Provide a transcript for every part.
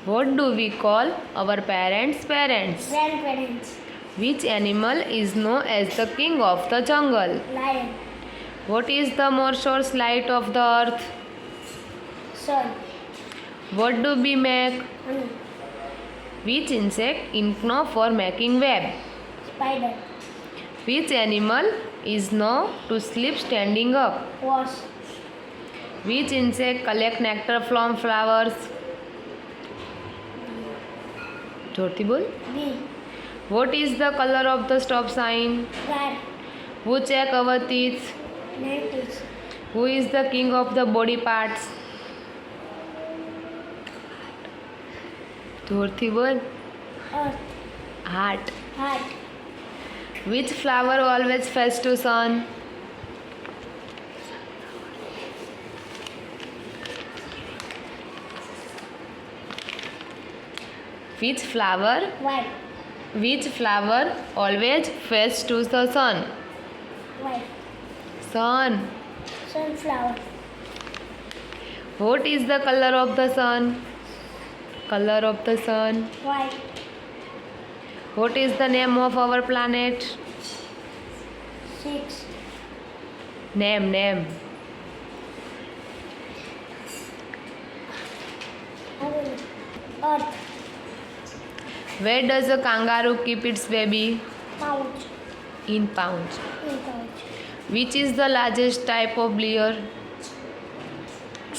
What do we call our parents' parents? Grandparents. Which animal is known as the king of the jungle? Lion. What is the more source light of the earth? Sun. What do we make? Honey. Which insect is known for making web? Spider. Which animal is known to sleep standing up? Wasp. Which insect collect nectar from flowers? जोरથી बोल. Bee. What is the color of the stop sign? Rat. Who check our teeth? Dentist. Who is the king of the body parts? जोरથી बोल. Earth. Heart. Heart. Which flower always face to sun? Which flower? White. Which flower always face to the sun? White. Sun. Sunflower. What is the color of the sun? Color of the sun. White. What is the name of our planet? 6. Name. Earth. Where does a kangaroo keep its baby? Pouch. In pouch. In pouch. Which is the largest type of bear?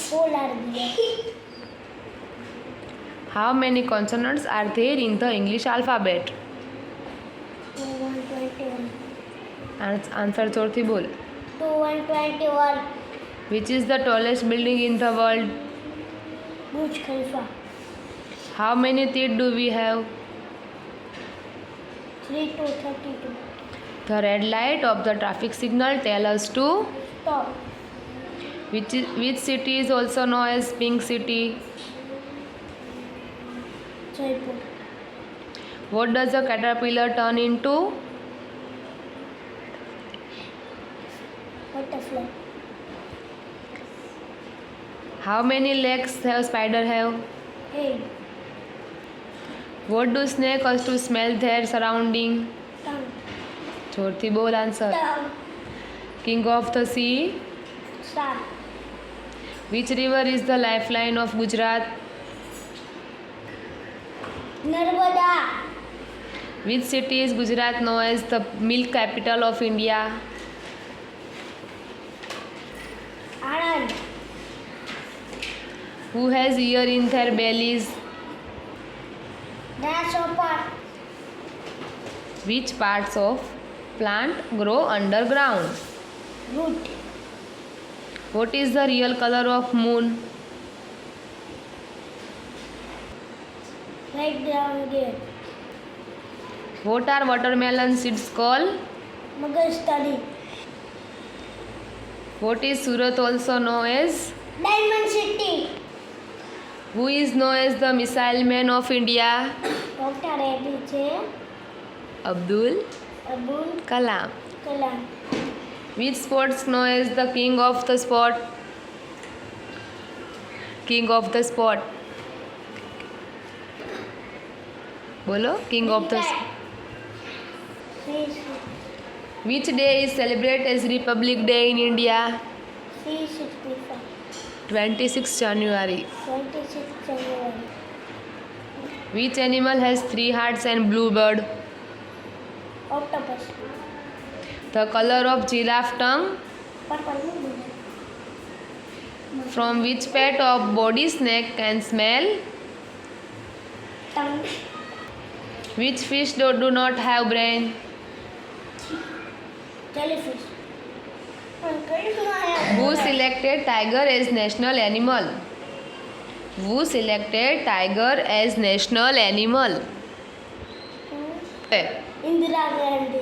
Polar bear. How many consonants are there in the English alphabet? 121. Answer जोरથી बोल. 121. Which is the tallest building in the world? Burj Khalifa. How many teeth do we have? 3 to 32. The red light of the traffic signal tell us to. Stop. Which city is also known as Pink City? Jaipur. What does a caterpillar turn into? Butterfly. How many legs have spider have? 8. What do snake use to smell their surrounding? Tongue. जोरથી बोल answer. Tongue. King of the sea. Shark. Which river is the lifeline of Gujarat? Narmada. Which city is Gujarat known as the milk capital of India? Anand. Who has ear in their bellies? Grasshopper. Which parts of plant grow underground? Root. What is the real color of moon? Right down there. What are watermelon seeds called? Magastani. What is Surat also known as? Diamond City. Who is known as the missile man of India? Dr. APJ Abdul Abdul Kalam. Kalam. Which sports known as the king of the sport? King of the sport. बोलो king of the. Which day is celebrated as Republic Day in India? 365. 26 January. 26 January. Which animal has 3 hearts and blue bird? Octopus. The color of giraffe tongue? Purple. From which part of body snake can smell? Tongue. Which fish do not have brain? Jellyfish. Who selected tiger as national animal? Who selected tiger as national animal? Indira Gandhi.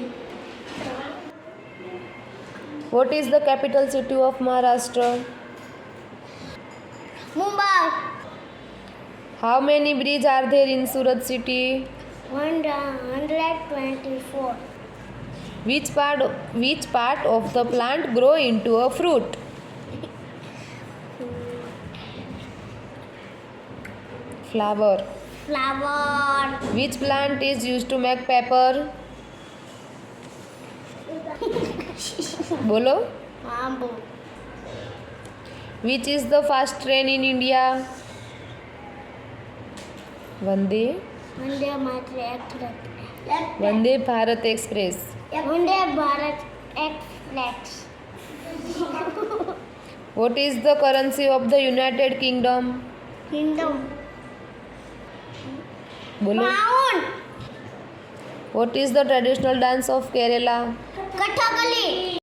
What is the capital city of Maharashtra? Mumbai. How many bridges are there in Surat city? 124. Which part of the plant grow into a fruit? Flower. Flower. Which plant is used to make paper? Bolo. Bamboo. Which is the fast train in India? Vande. Vande Mataram. Vande Bharat Express. Vande Bharat Express. What is the currency of the United Kingdom? Kingdom. Bolo. Pound. What is the traditional dance of Kerala? Kathakali.